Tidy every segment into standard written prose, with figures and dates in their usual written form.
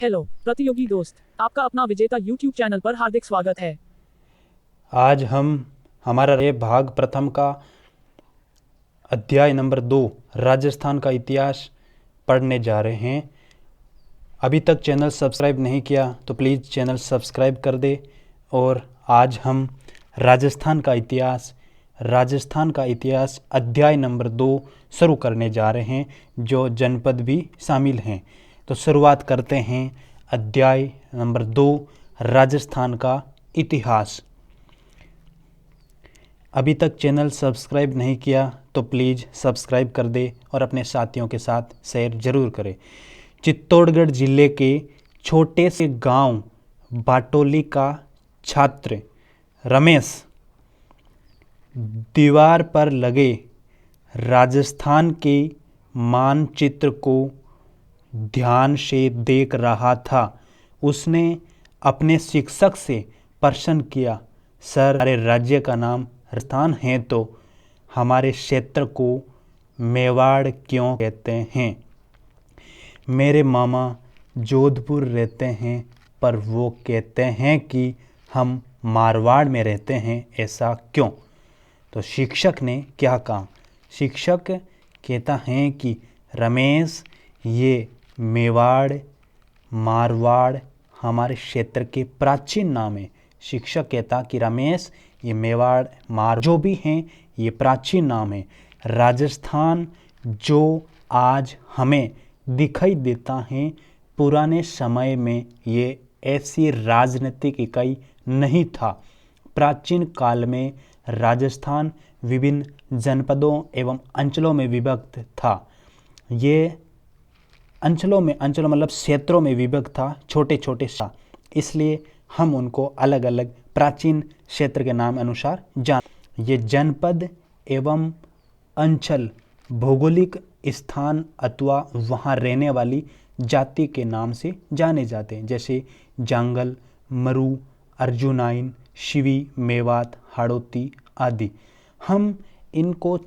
Hello प्रतियोगी दोस्त, आपका अपना विजेता YouTube चैनल पर हार्दिक स्वागत है। आज हम हमारा भाग प्रथम का अध्याय नंबर 2 राजस्थान का इतिहास पढ़ने जा रहे हैं। अभी तक चैनल सब्सक्राइब नहीं किया तो प्लीज़ चैनल सब्सक्राइब कर दे। और आज हम राजस्थान का इतिहास अध्याय नंबर 2 शुरू करने जा रहे हैं, जो जनपद भी शामिल हैं। तो शुरुआत करते हैं अध्याय नंबर 2 राजस्थान का इतिहास। अभी तक चैनल सब्सक्राइब नहीं किया तो प्लीज़ सब्सक्राइब कर दे और अपने साथियों के साथ शेयर जरूर करें। चित्तौड़गढ़ जिले के छोटे से गांव बाटोली का छात्र रमेश दीवार पर लगे राजस्थान के मानचित्र को ध्यान से देख रहा था। उसने अपने शिक्षक से प्रश्न किया, सर, हमारे राज्य का नाम राजस्थान है तो हमारे क्षेत्र को मेवाड़ क्यों कहते हैं? मेरे मामा जोधपुर रहते हैं, पर वो कहते हैं कि हम मारवाड़ में रहते हैं, ऐसा क्यों? तो शिक्षक ने क्या कहा? शिक्षक कहता है कि रमेश, ये मेवाड़ मारवाड़ हमारे क्षेत्र के प्राचीन नाम है। शिक्षक कहता कि रमेश, ये मेवाड़ मारवाड़ जो भी हैं ये प्राचीन नाम है। राजस्थान जो आज हमें दिखाई देता है, पुराने समय में ये ऐसी राजनीतिक इकाई नहीं था। प्राचीन काल में राजस्थान विभिन्न जनपदों एवं अंचलों में विभक्त था। ये अंचलों मतलब क्षेत्रों में विभक्त था, छोटे छोटे सा, इसलिए हम उनको अलग अलग प्राचीन क्षेत्र के नाम अनुसार जान। ये जनपद एवं अंचल भौगोलिक स्थान अथवा वहाँ रहने वाली जाति के नाम से जाने जाते हैं, जैसे जांगल, मरु, अर्जुनाइन, शिवी, मेवात, हाड़ौती आदि। हम इनको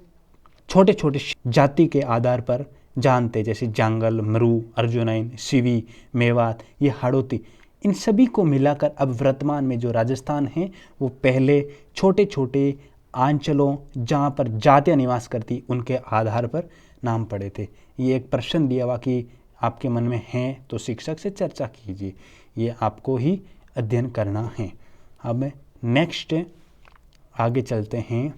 छोटे छोटे जाति के आधार पर जानते, जैसे जांगल, मरु, अर्जुनाइन, शिवी, मेवात, ये हाड़ौती। इन सभी को मिलाकर अब वर्तमान में जो राजस्थान है वो पहले छोटे छोटे अंचलों जहाँ पर जातियाँ निवास करती उनके आधार पर नाम पड़े थे। ये एक प्रश्न दिया हुआ कि आपके मन में है तो शिक्षक से चर्चा कीजिए, ये आपको ही अध्ययन करना है। अब नेक्स्ट आगे चलते हैं।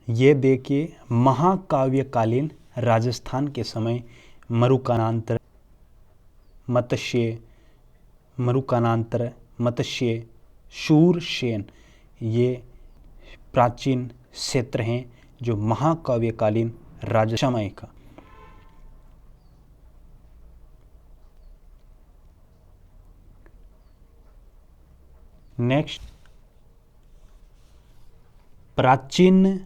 ये देखिए, महाकाव्यकालीन राजस्थान के समय मरुकानांतर मत्स्य शूरसेन, ये प्राचीन क्षेत्र हैं जो महाकाव्यकालीन राज समय का। नेक्स्ट, प्राचीन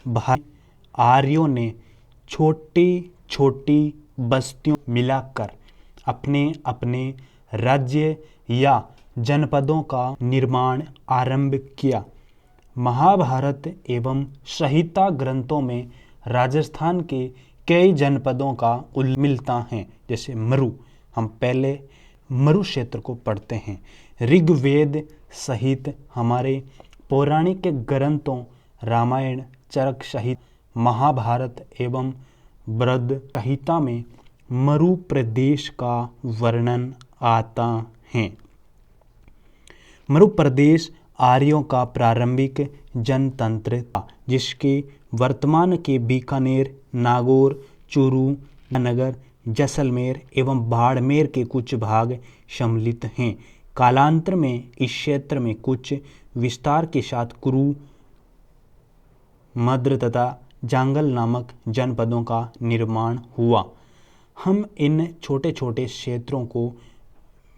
भारत आर्यों ने छोटी छोटी बस्तियों मिलाकर अपने अपने राज्य या जनपदों का निर्माण आरंभ किया। महाभारत एवं संहिता ग्रंथों में राजस्थान के कई जनपदों का उल्लेख मिलता है, जैसे मरु। हम पहले मरु क्षेत्र को पढ़ते हैं। ऋग्वेद सहित हमारे पौराणिक ग्रंथों रामायण, चरक सहित महाभारत एवं बृहद संहिता में मरु प्रदेश का वर्णन आता है। मरु प्रदेश आर्यों का प्रारंभिक जनतंत्र था, जिसके वर्तमान के बीकानेर, नागौर, चूरू, नगर, जैसलमेर एवं बाड़मेर के कुछ भाग सम्मिलित हैं। कालांतर में इस क्षेत्र में कुछ विस्तार के साथ कुरु, मद्र तथा जांगल नामक जनपदों का निर्माण हुआ। हम इन छोटे छोटे क्षेत्रों को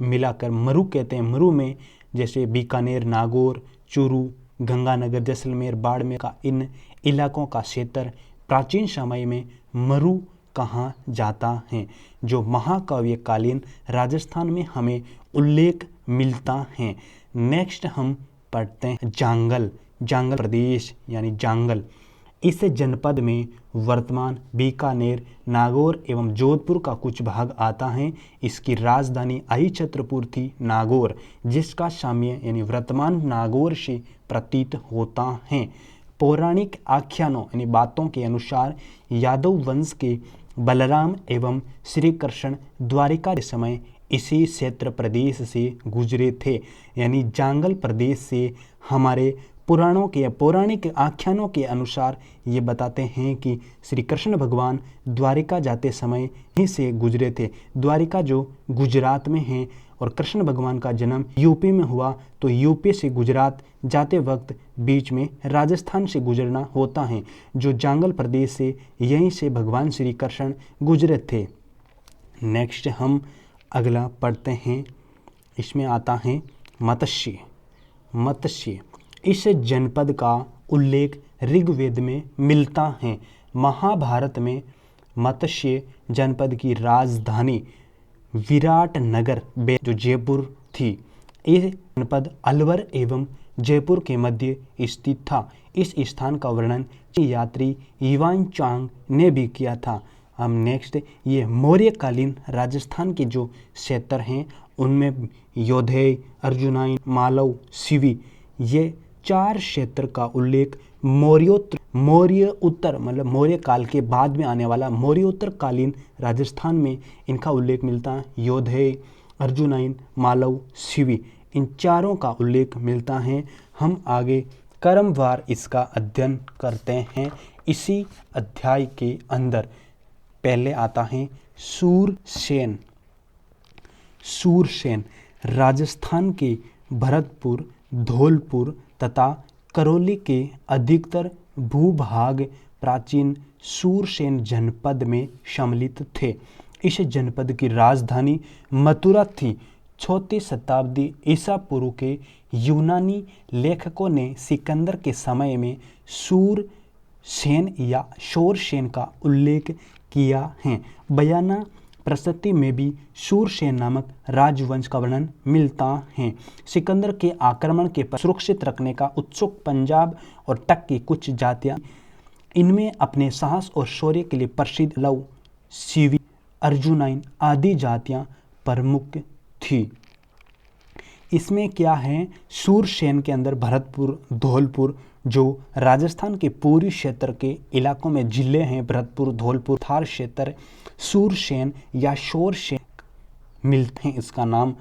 मिलाकर मरु कहते हैं। मरु में जैसे बीकानेर, नागौर, चूरू, गंगानगर, जैसलमेर, बाड़मेर का इन इलाकों का क्षेत्र प्राचीन समय में मरु कहा जाता है, जो महाकाव्यकालीन राजस्थान में हमें उल्लेख मिलता है। नेक्स्ट हम पढ़ते हैं जांगल प्रदेश यानी जांगल। इस जनपद में वर्तमान बीकानेर, नागौर एवं जोधपुर का कुछ भाग आता है। इसकी राजधानी अहिछत्रपुर थी नागौर, जिसका साम्य यानी वर्तमान नागौर से प्रतीत होता है। पौराणिक आख्यानों यानी बातों के अनुसार यादव वंश के बलराम एवं श्री कृष्ण द्वारिका के समय इसी क्षेत्र प्रदेश से गुजरे थे। यानी जांगल प्रदेश से हमारे पुराणों के पौराणिक आख्यानों के अनुसार ये बताते हैं कि श्री कृष्ण भगवान द्वारिका जाते समय यहीं से गुजरे थे। द्वारिका जो गुजरात में है और कृष्ण भगवान का जन्म यूपी में हुआ, तो यूपी से गुजरात जाते वक्त बीच में राजस्थान से गुजरना होता है, जो जांगल प्रदेश से यहीं से भगवान श्री कृष्ण गुजरे थे। नेक्स्ट हम अगला पढ़ते हैं। इसमें आता है मत्स्य। मत्स्य इस जनपद का उल्लेख ऋग्वेद में मिलता है। महाभारत में मत्स्य जनपद की राजधानी विराटनगर जो जयपुर थी। यह जनपद अलवर एवं जयपुर के मध्य स्थित था। इस स्थान का वर्णन यात्री युवान चांग ने भी किया था। हम नेक्स्ट ये मौर्यकालीन राजस्थान के जो क्षेत्र हैं उनमें योधेय, अर्जुनाइन, मालव, शिवी ये 4 क्षेत्र का उल्लेख मौर्य उत्तर मतलब मौर्य काल के बाद में आने वाला मौर्योत्तर कालीन राजस्थान में इनका उल्लेख मिलता है। योधेय, अर्जुनाइन, मालव, शिवी इन चारों का उल्लेख मिलता है। हम आगे क्रमवार इसका अध्ययन करते हैं। इसी अध्याय के अंदर पहले आता है सूरसेन। सूरसेन राजस्थान के भरतपुर, धौलपुर तथा करौली के अधिकतर भूभाग प्राचीन सूरसेन जनपद में सम्मिलित थे। इस जनपद की राजधानी मथुरा थी। 4वीं शताब्दी ईसा पूर्व के यूनानी लेखकों ने सिकंदर के समय में सूरसेन या शोरसेन का उल्लेख किया है। बयाना प्रशस्ति में भी सूरसेन नामक राजवंश का वर्णन मिलता है। सिकंदर के आक्रमण के सुरक्षित रखने का उत्सुक पंजाब और टक की कुछ जातियां इनमें अपने साहस और शौर्य के लिए प्रसिद्ध लव, शिवी, अर्जुनाइन आदि जातियां प्रमुख थी। इसमें क्या है, सूरसेन के अंदर भरतपुर, धौलपुर जो राजस्थान के पूर्वी क्षेत्र के इलाकों में जिले हैं, भरतपुर, धौलपुर, थार क्षेत्र सूरसेन या शोरसेन मिलते हैं इसका नाम।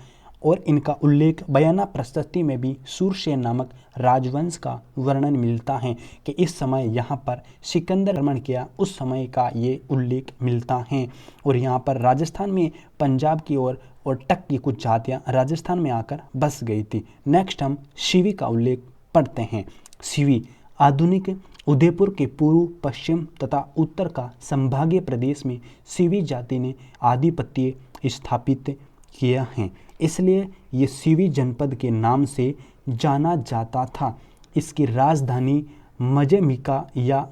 और इनका उल्लेख बयाना प्रशस्ति में भी सूरसेन नामक राजवंश का वर्णन मिलता है कि इस समय यहाँ पर सिकंदर आक्रमण किया, उस समय का ये उल्लेख मिलता है। और यहाँ पर राजस्थान में पंजाब की ओर और टक की कुछ जातियाँ राजस्थान में आकर बस गई थी। नेक्स्ट हम शिवी का उल्लेख पढ़ते हैं। शिवी आधुनिक उदयपुर के पूर्व, पश्चिम तथा उत्तर का संभागीय प्रदेश में शिवी जाति ने आधिपत्य स्थापित किया है, इसलिए ये शिवी जनपद के नाम से जाना जाता था। इसकी राजधानी मध्यमिका या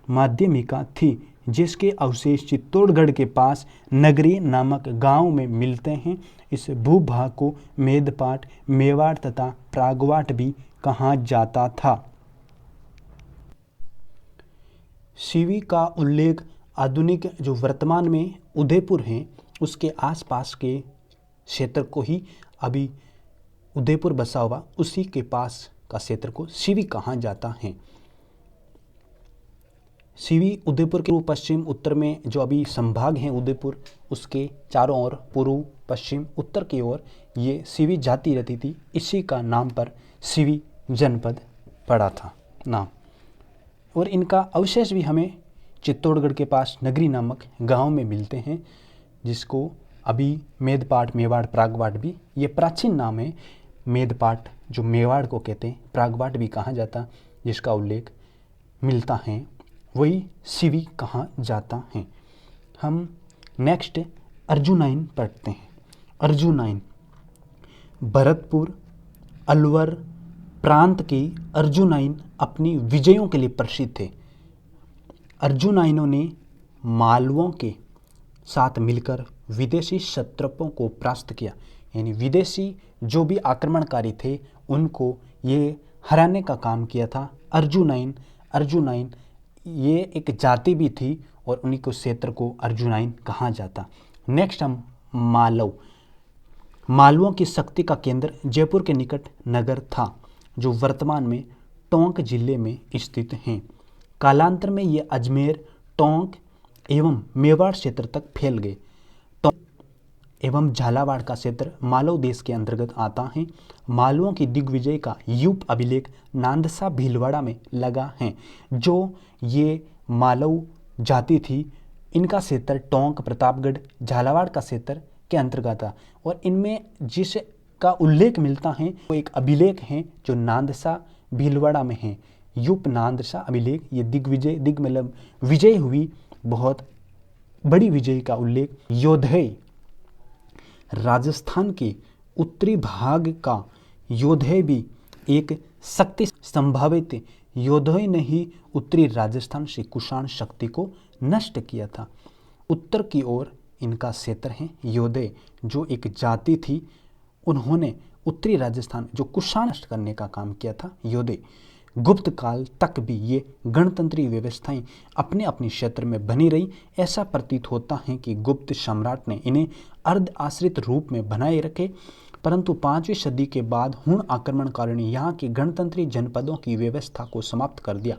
माध्यमिका थी, जिसके अवशेष चित्तौड़गढ़ के पास नगरी नामक गांव में मिलते हैं। इस भूभाग को मेदपाट, मेवाड़ तथा प्रागवाट भी कहा जाता था। शिवी का उल्लेख आधुनिक जो वर्तमान में उदयपुर हैं उसके आसपास के क्षेत्र को ही अभी उदयपुर बसा हुआ उसी के पास का क्षेत्र को शिवी कहा जाता है। शिवी उदयपुर के पूर्व, पश्चिम, उत्तर में जो अभी संभाग हैं उदयपुर उसके चारों ओर पूर्व, पश्चिम, उत्तर की ओर ये शिवी जाति रहती थी। इसी का नाम पर शिवी जनपद पड़ा था नाम। और इनका अवशेष भी हमें चित्तौड़गढ़ के पास नगरी नामक गांव में मिलते हैं, जिसको अभी मेदपाट, मेवाड़, प्रागवाट भी ये प्राचीन नाम है। मेदपाट जो मेवाड़ को कहते हैं, प्रागवाट भी कहा जाता, जिसका उल्लेख मिलता है, वही शिवी कहा जाता है। हम नेक्स्ट अर्जुनाइन पढ़ते हैं। अर्जुनाइन भरतपुर, अलवर प्रांत के अर्जुनाइन अपनी विजयों के लिए प्रसिद्ध थे। अर्जुनाइनों ने मालवों के साथ मिलकर विदेशी क्षत्रपों को परास्त किया, यानी विदेशी जो भी आक्रमणकारी थे उनको ये हराने का काम किया था। अर्जुनाइन अर्जुनाइन ये एक जाति भी थी और उन्हीं को क्षेत्र को अर्जुनाइन कहा जाता। नेक्स्ट हम मालव। मालवों की शक्ति का केंद्र जयपुर के निकट नगर था जो वर्तमान में टोंक जिले में स्थित हैं। कालांतर में ये अजमेर, टोंक एवं मेवाड़ क्षेत्र तक फैल गए। टोंक एवं झालावाड़ का क्षेत्र मालव देश के अंतर्गत आता है। मालवों की दिग्विजय का युग अभिलेख नांदसा भीलवाड़ा में लगा है। जो ये मालव जाति थी इनका क्षेत्र टोंक, प्रतापगढ़, झालावाड़ का क्षेत्र के अंतर्गत था और इनमें जिसका उल्लेख मिलता है वो एक अभिलेख है जो नांदसा भीलवाड़ा में है। युप नांदसा अभिलेख। ये दिग्विजय मतलब विजय हुई, बहुत बड़ी विजय का उल्लेख। योधेय राजस्थान के उत्तरी भाग का योधेय भी एक शक्ति संभावित योधेय ने ही उत्तरी राजस्थान से कुषाण शक्ति को नष्ट किया था। उत्तर की ओर इनका क्षेत्र है योधेय, जो एक जाति थी। उन्होंने उत्तरी राजस्थान जो कुषाण नष्ट करने का काम किया था योधेय। गुप्त काल तक भी ये गणतंत्री व्यवस्थाएं अपने अपने क्षेत्र में बनी रही। ऐसा प्रतीत होता है कि गुप्त सम्राट ने इन्हें अर्ध आश्रित रूप में बनाए रखे, परंतु 5वीं सदी के बाद हुण आक्रमणकारियों ने यहाँ की गणतंत्री जनपदों की व्यवस्था को समाप्त कर दिया।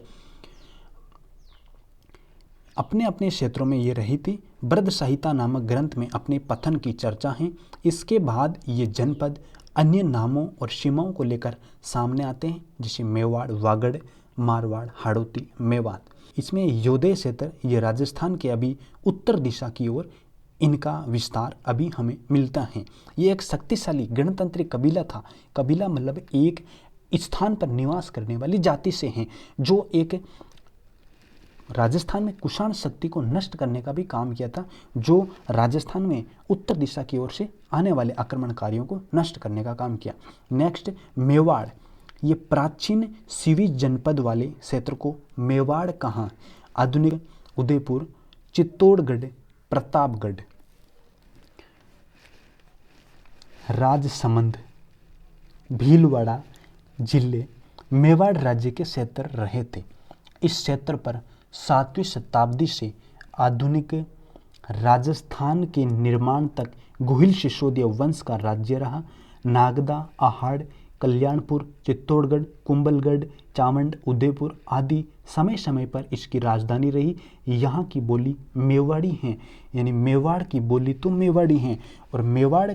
अपने अपने क्षेत्रों में ये रही थी। बृहद संहिता नामक ग्रंथ में अपने पतन की चर्चा है। इसके बाद ये जनपद अन्य नामों और सीमाओं को लेकर सामने आते हैं, जैसे मेवाड़, वागड़, मारवाड़, हाड़ौती, मेवात। इसमें योधेय क्षेत्र ये राजस्थान के अभी उत्तर दिशा की ओर इनका विस्तार अभी हमें मिलता है। ये एक शक्तिशाली गणतंत्री कबीला था। कबीला मतलब एक स्थान पर निवास करने वाली जाति से हैं जो एक राजस्थान में कुषाण शक्ति को नष्ट करने का भी काम किया था, जो राजस्थान में उत्तर दिशा की ओर से आने वाले आक्रमणकारियों को नष्ट करने का काम किया। नेक्स्ट मेवाड़। ये प्राचीन सिवी जनपद वाले क्षेत्र को मेवाड़ कहा। आधुनिक उदयपुर, चित्तौड़गढ़, प्रतापगढ़, राजसमंद, भीलवाड़ा जिले मेवाड़ राज्य के क्षेत्र रहे थे। इस क्षेत्र पर 7वीं शताब्दी से आधुनिक राजस्थान के निर्माण तक गुहिल सिसोदिया वंश का राज्य रहा। नागदा, आहाड़, कल्याणपुर, चित्तौड़गढ़, कुंभलगढ़, चामंड, उदयपुर आदि समय समय पर इसकी राजधानी रही। यहाँ की बोली मेवाड़ी है, यानी मेवाड़ की बोली तो मेवाड़ी है। और मेवाड़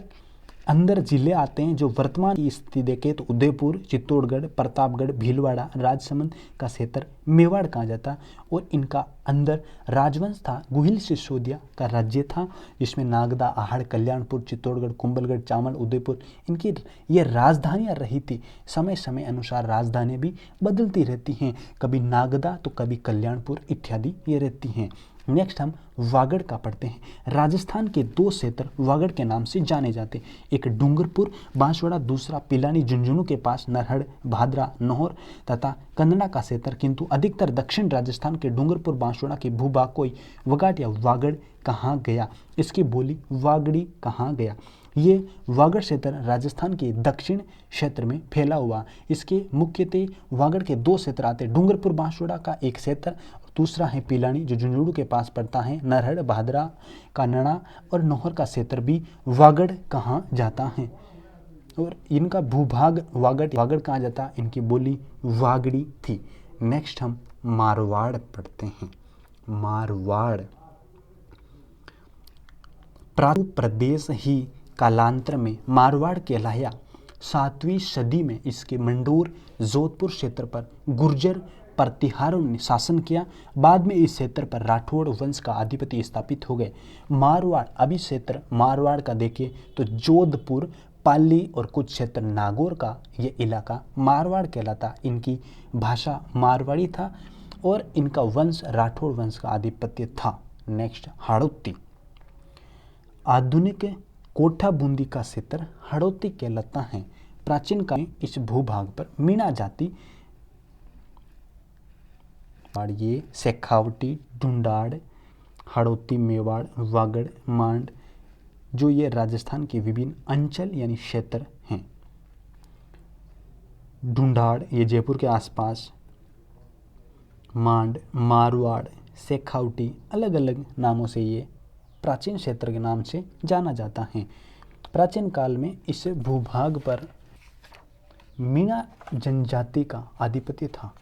अंदर जिले आते हैं जो वर्तमान की स्थिति देखें तो उदयपुर, चित्तौड़गढ़, प्रतापगढ़, भीलवाड़ा, राजसमंद का क्षेत्र मेवाड़ कहा जाता। और इनका अंदर राजवंश था, गुहिल सिसोदिया का राज्य था, जिसमें नागदा, आहाड़, कल्याणपुर, चित्तौड़गढ़, कुंभलगढ़, चामल, उदयपुर इनकी ये राजधानियाँ रही थी। समय समय अनुसार राजधानियाँ भी बदलती रहती हैं, कभी नागदा तो कभी कल्याणपुर इत्यादि ये रहती हैं। नेक्स्ट हम वागड़ का पढ़ते हैं। राजस्थान के 2 क्षेत्र वागड़ के नाम से जाने जाते हैं। एक डूंगरपुर बांसवाड़ा, दूसरा पिलानी झुंझुनू के पास नरहड़, भादरा, नौहर तथा कंदना का क्षेत्र। किंतु अधिकतर दक्षिण राजस्थान के डूंगरपुर बांसवाड़ा के भूभाग को वगाट या वागड़ कहा गया। इसकी बोली वागड़ी कहा गया। ये वागड़ क्षेत्र राजस्थान के दक्षिण क्षेत्र में फैला हुआ। इसके मुख्यतः वागड़ के 2 क्षेत्र आते हैं। डूंगरपुर बांसवाड़ा का एक क्षेत्र, दूसरा है पिलानी जो झुंझुनू के पास पड़ता है। नरहड़, भादरा, कानड़ा और नौहर का क्षेत्र भी वागड़ कहा जाता है। और इनका भूभाग वागड़ कहा जाता, इनकी बोली वागड़ी थी। नेक्स्ट हम मारवाड़ पढ़ते हैं। मारवाड़ प्राचीन प्रदेश ही कालांतर में मारवाड़ कहलाया। 7वीं सदी में इसके मंडोर, जोधपुर क्षेत्र पर गुर्जर प्रतिहारों ने शासन किया। बाद में इस क्षेत्र पर राठौड़ वंश का आधिपत्य स्थापित हो गए। मारवाड़ अभी क्षेत्र मारवाड़ का देखें तो जोधपुर, पाली और कुछ क्षेत्र नागौर का ये इलाका मारवाड़ कहलाता। इनकी भाषा मारवाड़ी था और इनका वंश राठौड़ वंश का आधिपत्य था। नेक्स्ट हाड़ौती। आधुनिक कोठा बूंदी का क्षेत्र हाड़ौती कहलाता है। प्राचीन काल में इस भूभाग पर मीणा जाति ये शेखावटी, ढूंढाड़, हाड़ौती, मेवाड़, वागड़, मांड जो ये राजस्थान के विभिन्न अंचल यानी क्षेत्र हैं। ढूंढाड़ ये जयपुर के आसपास, मांड, मारवाड़, शेखावटी, अलग अलग नामों से ये प्राचीन क्षेत्र के नाम से जाना जाता है। प्राचीन काल में इस भूभाग पर मीणा जनजाति का आधिपत्य था।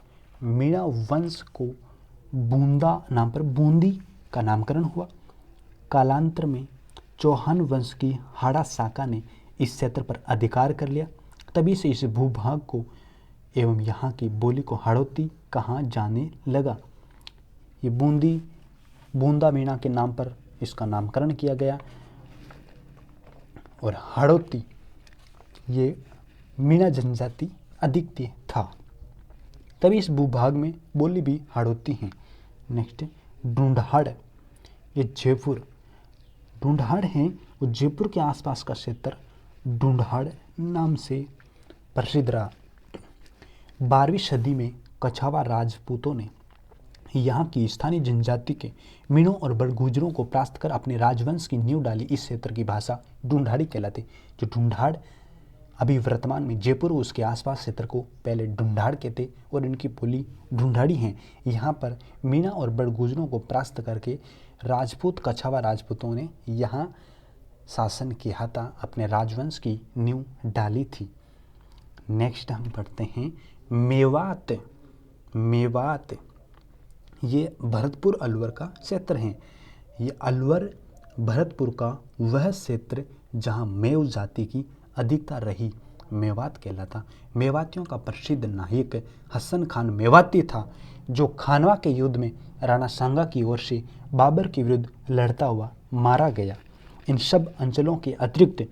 मीणा वंश को बूंदा नाम पर बूंदी का नामकरण हुआ। कालांतर में चौहान वंश की हाड़ा शाखा ने इस क्षेत्र पर अधिकार कर लिया। तभी से इस भूभाग को एवं यहाँ की बोली को हाड़ौती कहा जाने लगा। ये बूंदा मीणा के नाम पर इसका नामकरण किया गया और हाड़ौती ये मीणा जनजाति अधिकतर था। तभी इस भूभाग में बोली भी हाड़ौती है। नेक्स्ट ढूंढाड़, ये जयपुर ढूंढाड़ है वो जयपुर के आसपास का क्षेत्र ढूंढाड़ नाम से प्रसिद्ध रहा। 12वीं सदी में कछावा राजपूतों ने यहाँ की स्थानीय जनजाति के मीणों और बड़गुजरों को परास्त कर अपने राजवंश की नींव डाली। इस क्षेत्र की भाषा ढूंढाड़ी कहलाती। जो ढूंढाड़ अभी वर्तमान में जयपुर और उसके आसपास क्षेत्र को पहले ढूंढाड़ कहते और इनकी बोली ढूंढाड़ी हैं। यहाँ पर मीणा और बड़गुजरों को परास्त करके राजपूत कछावा राजपूतों ने यहाँ शासन किया था, अपने राजवंश की नींव डाली थी। नेक्स्ट हम पढ़ते हैं मेवात। मेवात ये भरतपुर अलवर का क्षेत्र है। ये अलवर भरतपुर का वह क्षेत्र जहाँ मेव जाति की अधिकता रही मेवात कहलाता। मेवातियों का प्रसिद्ध नायक हसन खान मेवाती था, जो खानवा के युद्ध में राणा सांगा की ओर से बाबर के विरुद्ध लड़ता हुआ मारा गया। इन सब अंचलों के अतिरिक्त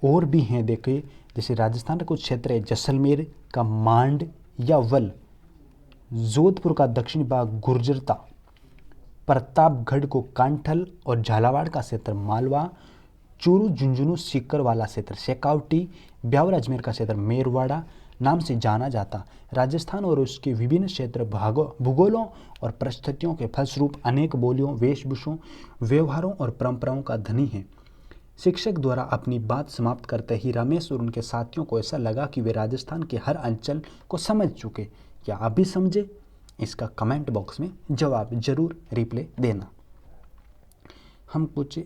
और भी हैं देखिए, जैसे राजस्थान का कुछ क्षेत्र है, जैसलमेर का मांड या वल, जोधपुर का दक्षिणी भाग गुर्जरता, प्रतापगढ़ को कांठल और झालावाड़ का क्षेत्र मालवा, चूरू झुंझुनू सीकर वाला क्षेत्र शेखावटी, ब्यावर अजमेर का क्षेत्र मेरवाड़ा नाम से जाना जाता। राजस्थान और उसके विभिन्न क्षेत्र भूगोलों और परिस्थितियों के फलस्वरूप अनेक बोलियों, वेशभूषों, व्यवहारों और परंपराओं का धनी है। शिक्षक द्वारा अपनी बात समाप्त करते ही रमेश और उनके साथियों को ऐसा लगा कि वे राजस्थान के हर अंचल को समझ चुके। क्या आप भी समझे? इसका कमेंट बॉक्स में जवाब जरूर रिप्लाई देना। हम कुछ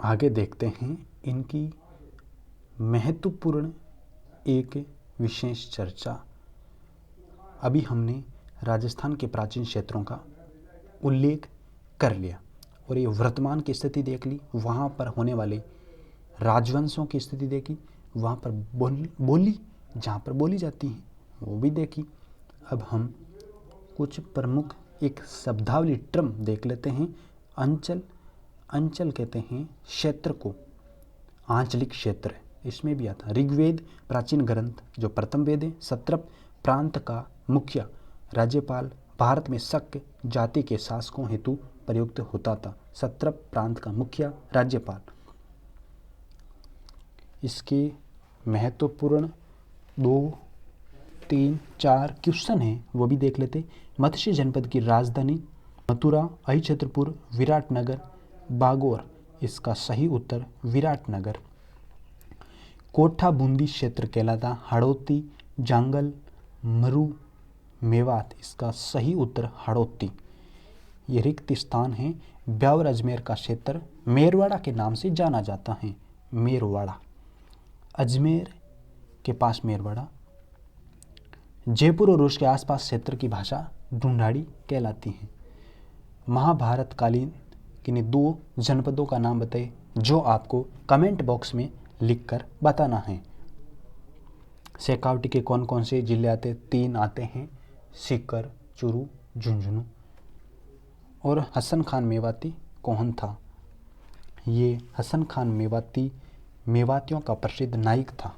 आगे देखते हैं इनकी महत्वपूर्ण एक विशेष चर्चा। अभी हमने राजस्थान के प्राचीन क्षेत्रों का उल्लेख कर लिया और ये वर्तमान की स्थिति देख ली, वहाँ पर होने वाले राजवंशों की स्थिति देखी, वहाँ पर बोली जहाँ पर बोली जाती है वो भी देखी। अब हम कुछ प्रमुख एक शब्दावली टर्म देख लेते हैं। अंचल, अंचल कहते हैं क्षेत्र को, आंचलिक क्षेत्र इसमें भी आता। ऋग्वेद प्राचीन ग्रंथ जो प्रथम वेद है। सत्रप प्रांत का मुखिया राज्यपाल भारत में शक जाति के शासकों हेतु प्रयुक्त होता था। सत्रप प्रांत का मुखिया राज्यपाल। इसके महत्वपूर्ण 2, 3, 4 क्वेश्चन हैं वो भी देख लेते। मत्स्य जनपद की राजधानी मथुरा, अहिछत्रपुर, विराटनगर, बागोर। इसका सही उत्तर विराटनगर। कोठा बूंदी क्षेत्र कहलाता हाड़ौती, जांगल, मरु, मेवात। इसका सही उत्तर हाड़ौती। ये रिक्त स्थान है। ब्यावर अजमेर का क्षेत्र मेरवाड़ा के नाम से जाना जाता है। मेरवाड़ा, अजमेर के पास मेरवाड़ा। जयपुर और उसके आसपास क्षेत्र की भाषा ढूंढाड़ी कहलाती है। महाभारत कालीन किन्हीं 2 जनपदों का नाम बताइए जो आपको कमेंट बॉक्स में लिखकर बताना है। शेखावटी के कौन कौन से जिले आते? 3 आते हैं, सीकर, चूरू, झुंझुनू। और हसन खान मेवाती कौन था? ये हसन खान मेवाती मेवातियों का प्रसिद्ध नायक था।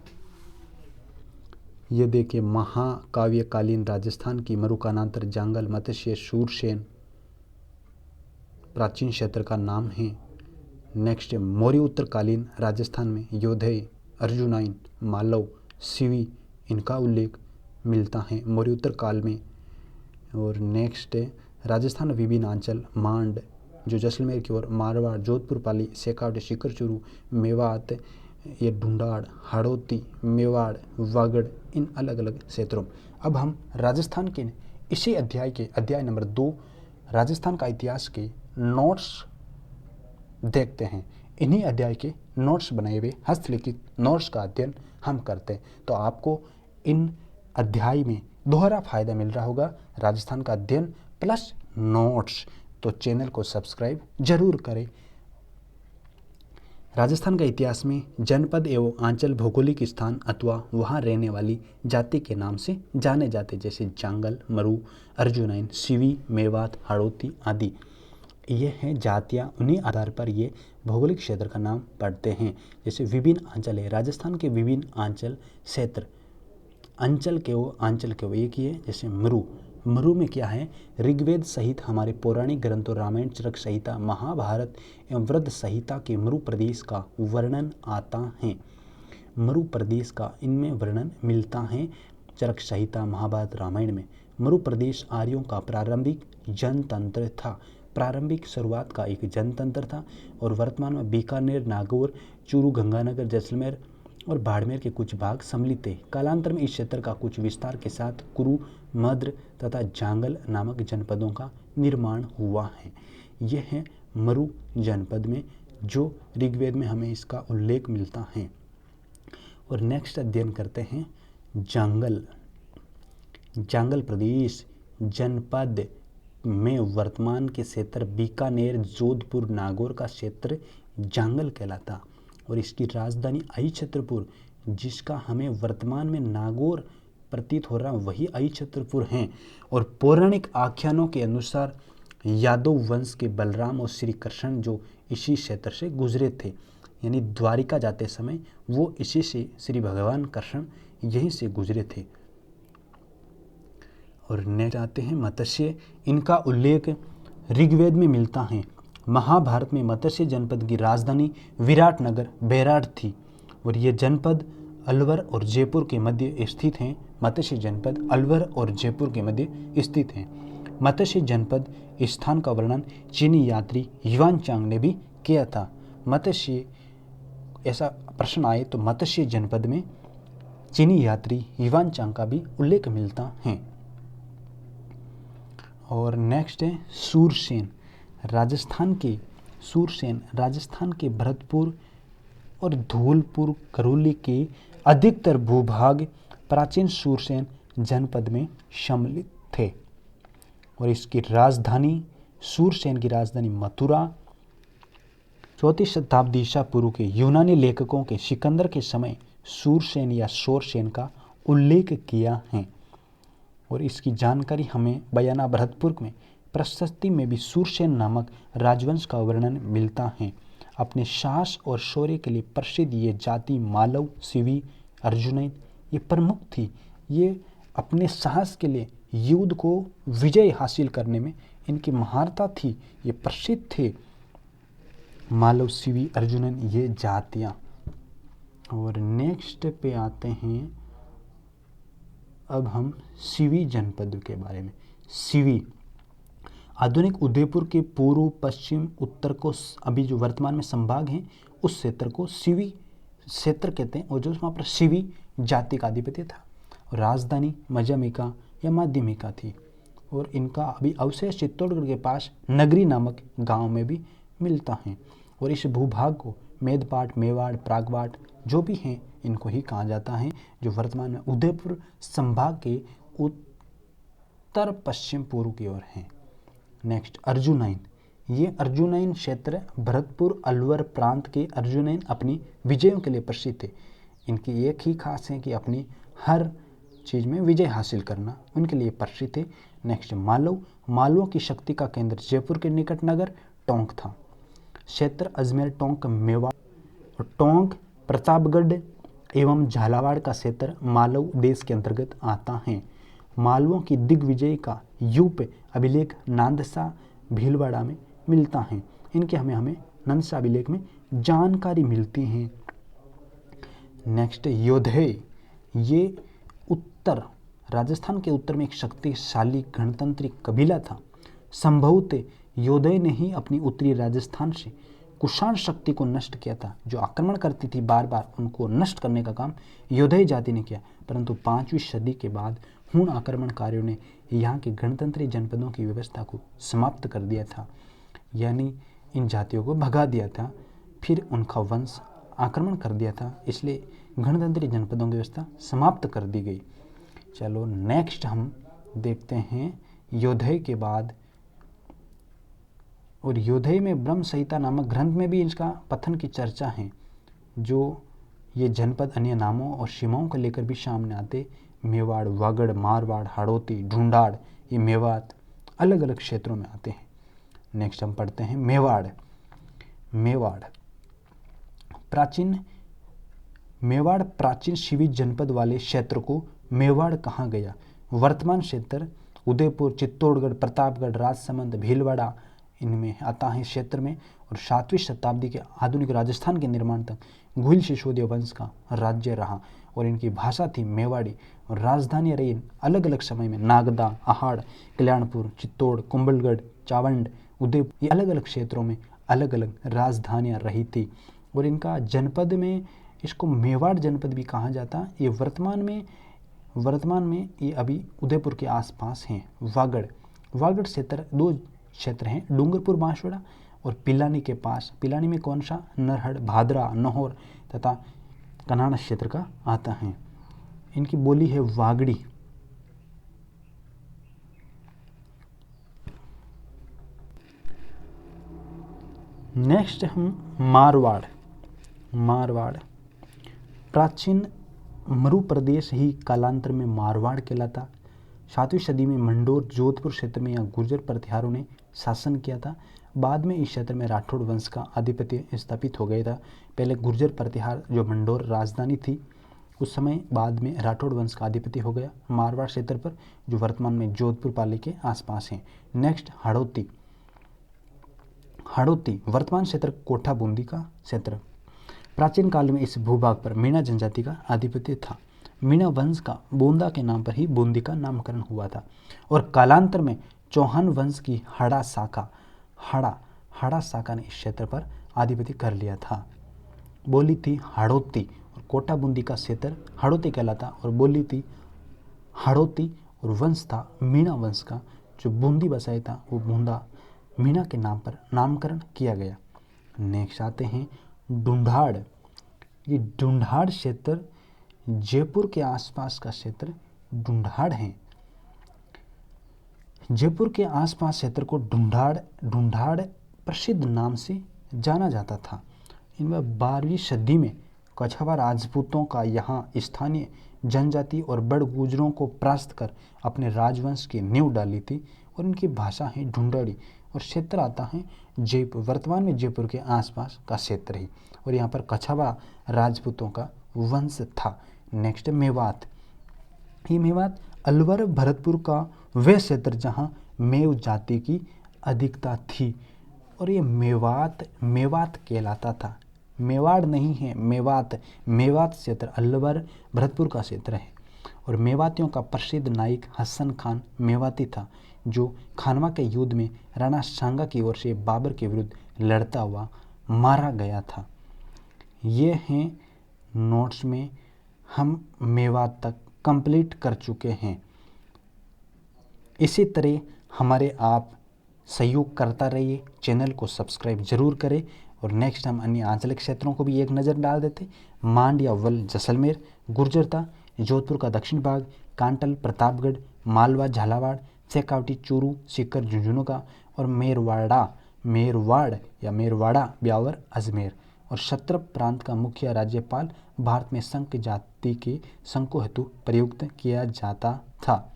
ये देखिए महाकाव्यकालीन राजस्थान की मरुकानांतर जांगल मत्स्य शूरसेन प्राचीन क्षेत्र का नाम है। नेक्स्ट मौर्य उत्तरकालीन राजस्थान में योधेय, अर्जुनाइन, मालव, शिवी इनका उल्लेख मिलता है मौर्य उत्तर काल में। और नेक्स्ट राजस्थान में विभिन्न अंचल मांड जो जैसलमेर की ओर, मारवाड़, जोधपुर पाली, शेखावटी, सीकर, चूरू, मेवात, ये ढूंढाड़, हाड़ौती, मेवाड़, वागड़ इन अलग अलग क्षेत्रों। अब हम राजस्थान के इसी अध्याय के अध्याय नंबर 2 राजस्थान का इतिहास के नोट्स देखते हैं। इन्हीं अध्याय के नोट्स बनाए हुए हस्तलिखित नोट्स का अध्ययन हम करते हैं। तो आपको इन अध्याय में दोहरा फायदा मिल रहा होगा, राजस्थान का अध्ययन प्लस नोट्स। तो चैनल को सब्सक्राइब जरूर करें। राजस्थान का इतिहास में जनपद एवं आंचल भौगोलिक स्थान अथवा वहाँ रहने वाली जाति के नाम से जाने जाते, जैसे जांगल, मरु, अर्जुनैन, सिवी, मेवात, हाड़ौती आदि। ये हैं जातियाँ, उन्हीं आधार पर ये भौगोलिक क्षेत्र का नाम पढ़ते हैं। जैसे विभिन्न आंचल है, राजस्थान के विभिन्न आंचल क्षेत्र, आंचल के वो एक ही है। जैसे मरु में क्या है, ऋग्वेद सहित हमारे पौराणिक ग्रंथों रामायण, चरक संहिता, महाभारत एवं वृद्ध संहिता के मरु प्रदेश का वर्णन आता है। मरु प्रदेश का इनमें वर्णन मिलता है चरक संहिता, महाभारत, रामायण में। मरु प्रदेश आर्यों का प्रारंभिक जनतंत्र था, प्रारंभिक शुरुआत का एक जनतंत्र था और वर्तमान में बीकानेर, नागौर, चूरू, गंगानगर, जैसलमेर और बाड़मेर के कुछ भाग सम्मिलित थे। कालांतर में इस क्षेत्र का कुछ विस्तार के साथ कुरु, मद्र तथा जांगल नामक जनपदों का निर्माण हुआ है। यह है मरु जनपद में, जो ऋग्वेद में हमें इसका उल्लेख मिलता है। और नेक्स्ट अध्ययन करते हैं जांगल प्रदेश जनपद में वर्तमान के क्षेत्र बीकानेर, जोधपुर, नागौर का क्षेत्र जांगल कहलाता और इसकी राजधानी आई छत्रपुर, जिसका हमें वर्तमान में नागौर प्रतीत हो रहा वही आई छत्रपुर हैं। और पौराणिक आख्यानों के अनुसार यादव वंश के बलराम और श्री कृष्ण जो इसी क्षेत्र से गुजरे थे, यानी द्वारिका जाते समय वो इसी से श्री भगवान कृष्ण यहीं से गुजरे थे। और नेक्स्ट आते हैं मत्स्य। इनका उल्लेख ऋग्वेद में मिलता है। महाभारत में मत्स्य जनपद की राजधानी विराटनगर बैराट थी और ये जनपद अलवर और जयपुर के मध्य स्थित हैं। मत्स्य जनपद अलवर और जयपुर के मध्य स्थित हैं। मत्स्य जनपद स्थान का वर्णन चीनी यात्री युआन चांग ने भी किया था। मत्स्य, ऐसा प्रश्न आए तो मत्स्य जनपद में चीनी यात्री युआन चांग का भी उल्लेख मिलता है। और नेक्स्ट है सूरसेन। राजस्थान के भरतपुर और धौलपुर करोली के अधिकतर भूभाग प्राचीन सूरसेन जनपद में सम्मिलित थे और इसकी राजधानी, सूरसेन की राजधानी मथुरा। 4वीं शताब्दी ईसा पूर्व के यूनानी लेखकों के सिकंदर के समय सूरसेन या शोरसेन का उल्लेख किया है और इसकी जानकारी हमें बयाना भरतपुर में प्रशस्ति में भी सूरसेन नामक राजवंश का वर्णन मिलता है। अपने साहस और शौर्य के लिए प्रसिद्ध ये जाति मालव, सिवी, अर्जुनैन ये प्रमुख थी। ये अपने साहस के लिए युद्ध को विजय हासिल करने में इनकी महारता थी, ये प्रसिद्ध थे मालव, सिवी, अर्जुनैन ये जातियाँ। और नेक्स्ट पे आते हैं अब हम सिवी जनपद के बारे में। सिवी आधुनिक उदयपुर के पूर्व, पश्चिम, उत्तर को अभी जो वर्तमान में संभाग हैं उस क्षेत्र को सिवी क्षेत्र कहते हैं और जो वहाँ पर सिवी जाति का आधिपत्य था। राजधानी मध्यमिका या माध्यमिका थी और इनका अभी अवशेष चित्तौड़गढ़ के पास नगरी नामक गांव में भी मिलता है। और इस भूभाग को मेदपाट, मेवाड़, प्रागवाट जो भी हैं इनको ही कहा जाता है, जो वर्तमान में उदयपुर संभाग के उत्तर पश्चिम पूर्व की ओर हैं। नेक्स्ट अर्जुनैन। ये अर्जुनैन क्षेत्र भरतपुर अलवर प्रांत के अर्जुनैन अपनी विजयों के लिए प्रसिद्ध थे। इनकी एक ही खास है कि अपनी हर चीज़ में विजय हासिल करना उनके लिए प्रसिद्ध थे। नेक्स्ट मालवों की शक्ति का केंद्र जयपुर के निकट नगर टोंक था। क्षेत्र अजमेर, टोंक, मेवाड़ और टोंक, प्रतापगढ़ एवं झालावाड़ का क्षेत्र मालव देश के अंतर्गत आता है। मालवों की दिग्विजय का यूप अभिलेख नांदसा भीलवाड़ा में मिलता है। इनके हमें नंदसा अभिलेख में जानकारी मिलती है। नेक्स्ट योधेय। ये उत्तर राजस्थान के उत्तर में एक शक्तिशाली गणतंत्री कबीला था। संभवतः योधेय ने ही अपनी उत्तरी राजस्थान से कुषाण शक्ति को नष्ट किया था, जो आक्रमण करती थी बार बार उनको नष्ट करने का काम योधेय जाति ने किया। परंतु 5वीं सदी के बाद हूण आक्रमणकारियों ने यहाँ के गणतंत्री जनपदों की व्यवस्था को समाप्त कर दिया था, यानी इन जातियों को भगा दिया था, फिर उनका वंश आक्रमण कर दिया था, इसलिए गणतंत्री जनपदों की व्यवस्था समाप्त कर दी गई। चलो नेक्स्ट हम देखते हैं योधेय के बाद, और योधेय में ब्रह्म संहिता नामक ग्रंथ में भी इसका पतन की चर्चा है, जो ये जनपद अन्य नामों और सीमाओं को लेकर भी सामने आते। मेवाड़, वागड़, मारवाड़, हाड़ौती, ढूंढाड़, ये मेवात अलग अलग क्षेत्रों में आते हैं। नेक्स्ट हम पढ़ते हैं मेवाड़। मेवाड़ प्राचीन शिवी जनपद वाले क्षेत्र को मेवाड़ कहा गया। वर्तमान क्षेत्र उदयपुर, चित्तौड़गढ़, प्रतापगढ़, राजसमंद, भीलवाड़ा इनमें आता है क्षेत्र में। और 7वीं शताब्दी के आधुनिक राजस्थान के निर्माण तक घुइल सिसोदिया वंश का राज्य रहा और इनकी भाषा थी मेवाड़ी। और राजधानियाँ रही अलग अलग समय में नागदा, आहाड़, कल्याणपुर, चित्तौड़, कुंभलगढ़, चावंड, उदयपुर, ये अलग अलग क्षेत्रों में अलग अलग राजधानियाँ रही थी। और इनका जनपद में इसको मेवाड़ जनपद भी कहा जाता। ये वर्तमान में ये अभी उदयपुर के आसपास हैं। वागड़ क्षेत्र 2 क्षेत्र हैं, डूंगरपुर, बांसवाड़ा और पिलानी के पास। पिलानी में कौन सा? नरहड़, भादरा, नौहर तथा कनाड़ा क्षेत्र का आता है। इनकी बोली है वागड़ी। नेक्स्ट हम मारवाड़ प्राचीन मरु प्रदेश ही कालांतर में मारवाड़ कहलाता। 7वीं सदी में मंडोर, जोधपुर क्षेत्र में यहाँ गुर्जर प्रतिहारों ने शासन किया था। बाद में इस क्षेत्र में राठौड़ वंश का आधिपत्य स्थापित हो गया था। पहले गुर्जर प्रतिहार जो मंडोर राजधानी थी, उस समय बाद में राठौड़ वंश का आधिपत्य हो गया मारवाड़ क्षेत्र पर, जो वर्तमान में जोधपुर पाली के आसपास है। नेक्स्ट हाड़ौती वर्तमान क्षेत्र कोठा बूंदी का क्षेत्र। प्राचीन काल में इस भूभाग पर मीणा जनजाति का आधिपत्य था। मीणा वंश का बोंदा के नाम पर ही बूंदी का नामकरण हुआ था। और कालांतर में चौहान वंश की हाड़ा शाखा ने इस क्षेत्र पर आधिपत्य कर लिया था। बोली थी हाड़ौती और कोटा बूंदी का क्षेत्र हाड़ौती कहलाता और बोली थी हाड़ौती और वंश था मीणा वंश का। जो बूंदी बसाया था वो बूंदा मीणा के नाम पर नामकरण किया गया। नेक्स्ट आते हैं ढूंढाड़। ये ढूंढाड़ क्षेत्र जयपुर के आसपास का क्षेत्र ढूंढाड़ है। जयपुर के आसपास क्षेत्र को ढूंढाड़ प्रसिद्ध नाम से जाना जाता था। इनमें 12वीं सदी में कछवा राजपूतों का यहाँ स्थानीय जनजाति और बड़ गुजरों को परास्त कर अपने राजवंश की नींव डाली थी। और इनकी भाषा है ढूंढाड़ी और क्षेत्र आता है जयपुर, वर्तमान में जयपुर के आसपास का क्षेत्र है। और यहाँ पर कछवा राजपूतों का वंश था। नेक्स्ट मेवात। ये मेवात अलवर भरतपुर का वह क्षेत्र जहाँ मेव जाति की अधिकता थी। और ये मेवात कहलाता था, मेवाड़ नहीं है, मेवात क्षेत्र अलवर भरतपुर का क्षेत्र है। और मेवातियों का प्रसिद्ध नायक हसन खान मेवाती था, जो खानवा के युद्ध में राणा सांगा की ओर से बाबर के विरुद्ध लड़ता हुआ मारा गया था। ये हैं नोट्स में हम मेवात तक कंप्लीट कर चुके हैं। इसी तरह हमारे आप सहयोग करता रहिए, चैनल को सब्सक्राइब जरूर करें। और नेक्स्ट हम अन्य आंचलिक क्षेत्रों को भी एक नज़र डाल देते। मांड या वल जैसलमेर, गुर्जरता, जोधपुर का दक्षिण भाग, कांटल, प्रतापगढ़, मालवा, झालावाड़, शेखावटी, चूरू, सीकर, झुंझुनू और मेरवाड़ा, ब्यावर, अजमेर। और क्षत्रप प्रांत का मुखिया राज्यपाल भारत में संघ जाति के संघ हेतु प्रयुक्त किया जाता था।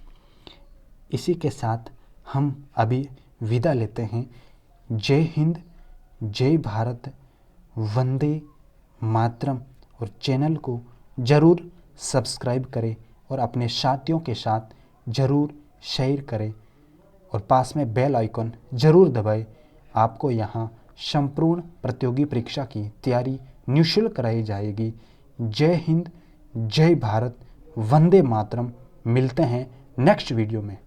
इसी के साथ हम अभी विदा लेते हैं। जय हिंद, जय भारत, वंदे मातरम। और चैनल को ज़रूर सब्सक्राइब करें और अपने साथियों के साथ ज़रूर शेयर करें और पास में बेल आइकन ज़रूर दबाएं। आपको यहाँ संपूर्ण प्रतियोगी परीक्षा की तैयारी निःशुल्क कराई जाएगी। जय हिंद, जय भारत, वंदे मातरम। मिलते हैं नेक्स्ट वीडियो में।